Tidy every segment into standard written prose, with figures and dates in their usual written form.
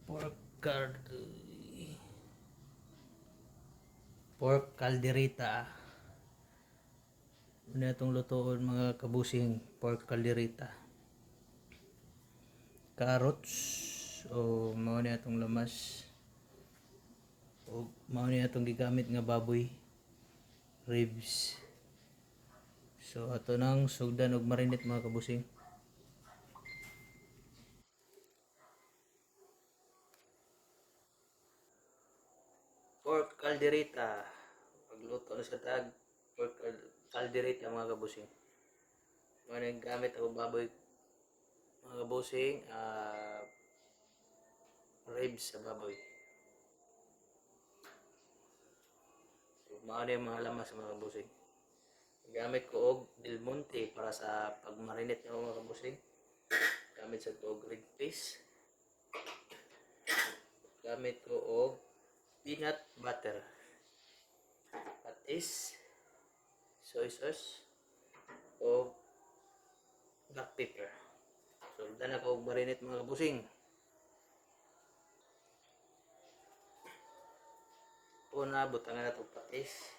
pork cal- pork caldereta. Muna itong lutoon mga kabusing, pork caldereta. Carrots o mao na itong lamas o mao na itong gigamit nga baboy ribs. So ato nang sugdan og marinate mga kabusing. Pork caldereta. Pagluto na sa tag pork caldereta mga kabusing. Mao na gamit ako baboy mga kabusing, ribs sa baboy. So mao na yung mga lamas mga kabusing. Gamit ko og Del Monte para sa pagmarinate ng mga kabusing. Gamit sa og red paste. Gamit ko og peanut butter. Patis, soy sauce, o black pepper. So dana ko og marinate mga kabusing. Una butangan na itong patis.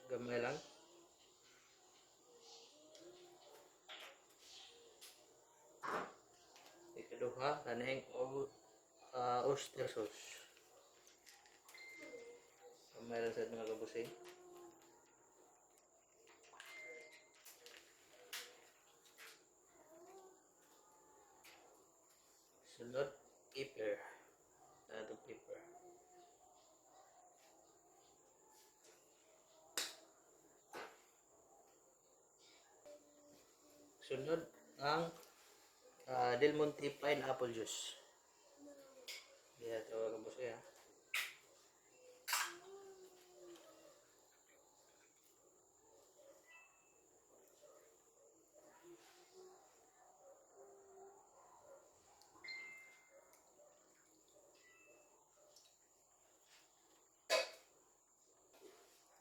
Gamay lang. Ikaduha, kaneng oyster sauce. Gamay lang sa mga kabusing. Sunod, pepper. Itong pepper. Sunod, ang Del Monte pineapple juice. Yan ito mga kabusing ha.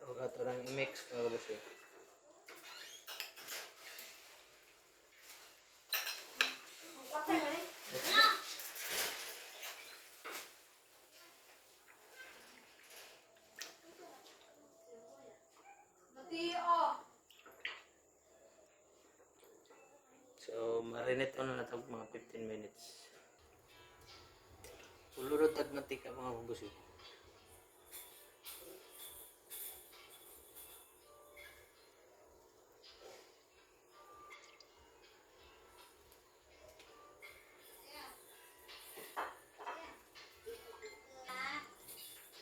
So ito lang i-mix mga kabusing. So marinate ko na ito mga 15 minutes. Ulurot at mantika mga kabusing.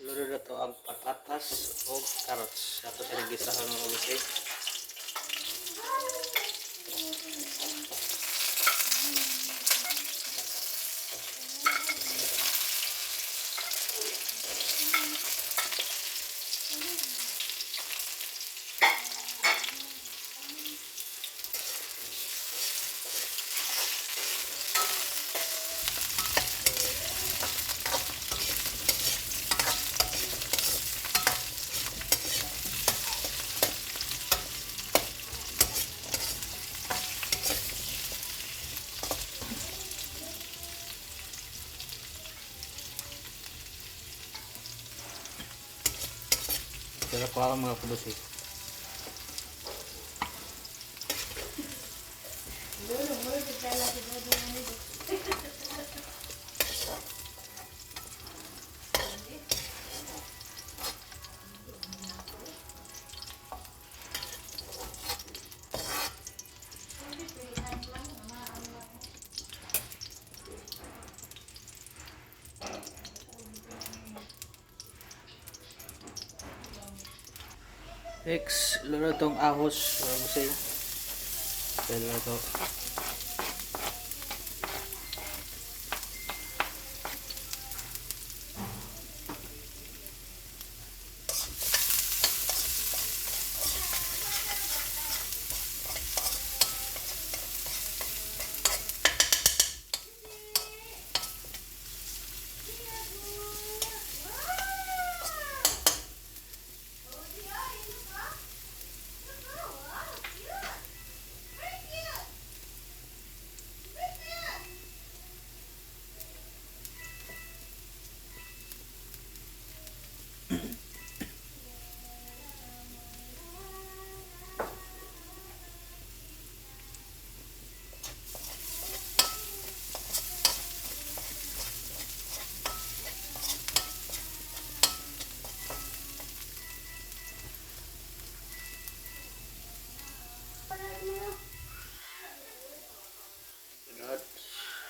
Luro na to ang patatas o carrots. Ato sa nagisahan mga kabusing. Sarap pa mga kabusing. Next, luro itong ahos mga kabusing. Dahil na ito.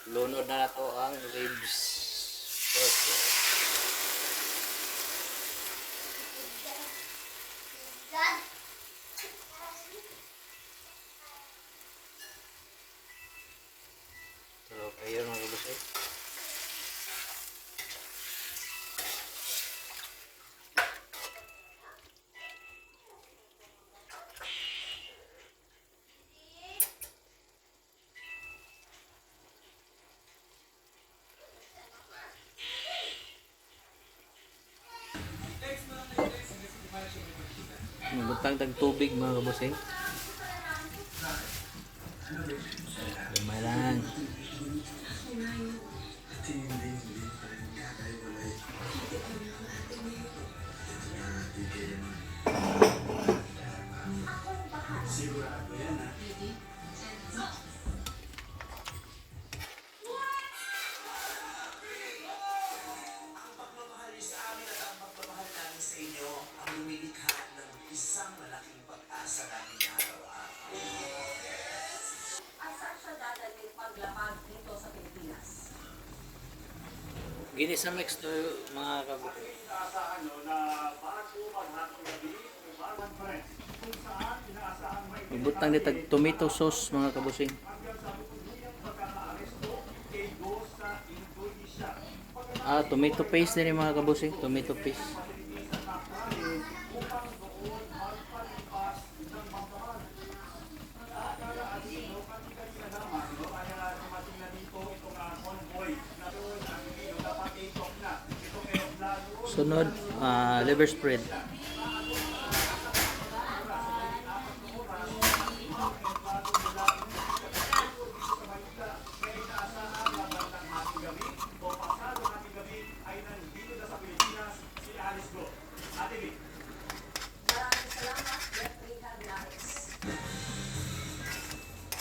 Lunod na to ang ribs. Okay. So, kayo mga kabusay. Magbutang tag tubig mga kabusay. Lumay lang. Gini sa mix to mga kabusay. Ibutang ni tag tomato sauce mga kabusing. Tomato paste din mga kabusing, tomato paste. Sunod, liver spread.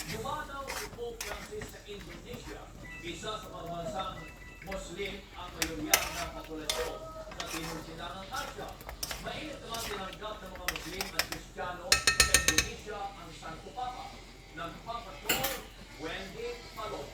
Dumadaw si Pope Francis sa Indonesia, isa sa mga bansang Muslim ang mayoriya ng populasyon sa Timog Silangang Asya. Mainit naman tinanggap ng mga Muslim at Kristiyano sa Indonesia ang Santo Papa. Nagpapatol, Wendy Palop.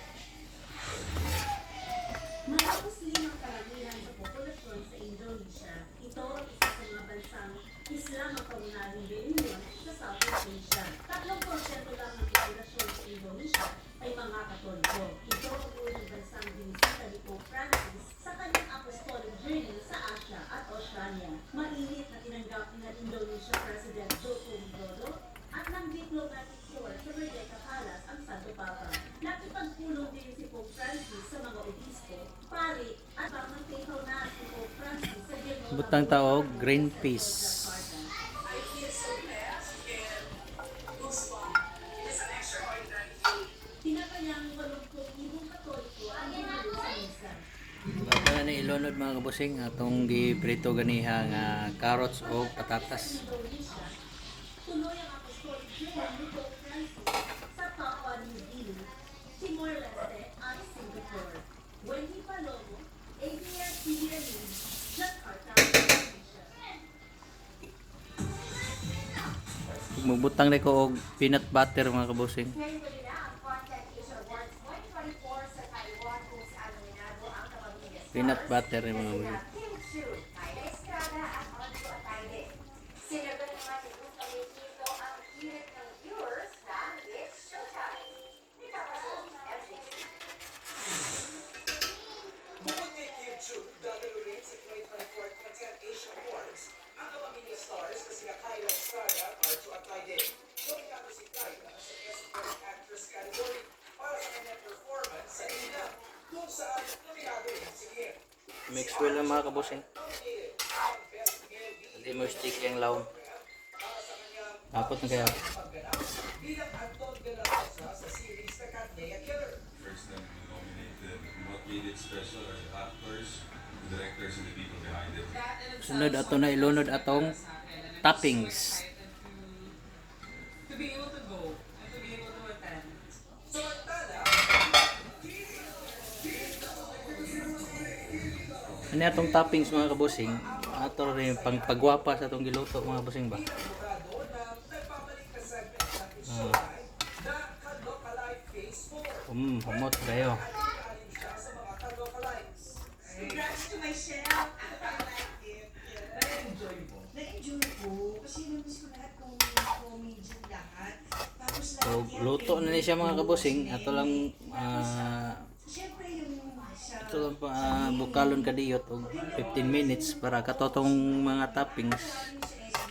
Mga Muslim ang karamihan sa populasyon sa Indonesia. Ito ang isa sa mga bansang Islam ang kaunahing reliyon sa Southeast Asia. 3% lang ng populasyon sa Indonesia ay mga Katoliko. Ito ang unang bansang binisita ni Pope Francis sa kanyang apostolic journey sa Asia at Australia. Mainit na tinanggap ng Indonesia President Joko Widodo at ng diplomatic corps sa Merdeka Palace ang Santo Papa. Nakipagpulong din si Pope Francis sa mga obispo, pari at pagmangkikaw na si Pope Francis sa General Butang taog, green peas. Tinatayang 80,000 Katoliko ang dumalo sa misa. Bago na ni ilunod mga kabusing, atong giprito ganiha nga carrots o patatas. Indonesia, tuloy ang apostolic journey ni Pope Francis sa Papua New Guinea, Timor-Leste at Singapore. Wendy Palomo, ABS-CBN News, Jakarta, Indonesia. Magbutang na ko og peanut butter mga kabusing. Ngayon muli na ang Content Asia Awards 2024 sa Taiwan kung saan nominado ang kapamilya stars Peanut butter yung mga na kabusing. sina Kim Chiu, Kyla Estrada at Anjo Ataide. Sinagot naman ni Gusto Nito ang hirit ng viewers na It's Showtime. Nagkakaroon FGC. Bukod kay Kim Chiu, dadalo rin sa 2024 Content Asia Awards ang kapamilya stars na sina Kyla Estrada at Arjo Ataide. Nominado si Kyla sa Best Supporting Actress category para sa kanyang performance sa Ina, kung saan nominado rin si Kim. Mix well na mga kabusing. Nominated ang Best Male Lead Hindi mo sticky ang laon. para sa kanyang Apot na kaya. pagganap bilang Anton de la Rosa sa series na Katnea Killer. First time we nominated. What made it special are the actors, the directors, and the people behind it. Sunod ato na ilunod atong toppings. To be able to go and to be able to attend. Ano atong toppings mga kabusing? Ato rin pang pagwapa sa atong giluto mga kabusing ba? Humot kayo. Congrats to myself. I liked it. Na-enjoy mo. Na-enjoy ko. Kasi namiss ko lahat kung comedian lahat. Tapos lahat So, yan, luto na ni siya mga kabusing. Ato lang, Siyempre yung sa... ito lang pa, bukalon kadiyot og 15 minutes para katotong mga toppings.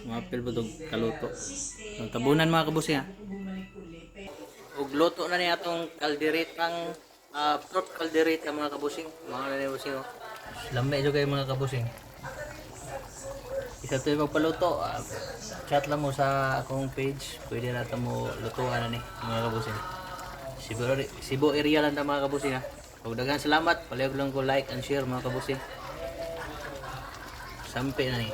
Mapil ba itong kaluto. So, tabunan mga kabusing ha. Bumalik ulit. Pero Og luto na niya itong kalderitang pork kalderita mga kabusing. Mga na niya busing. Lami jo kayo mga kabusing. Isa to yung magpaluto. Chat lang mo sa akong page. Pwede na ito mo lutuan na ni mga kabusing. Cebu area lang na mga kabusing ha. Huwag dagang salamat. Palihog lang ko like and share mga kabusing. Sampai na ni.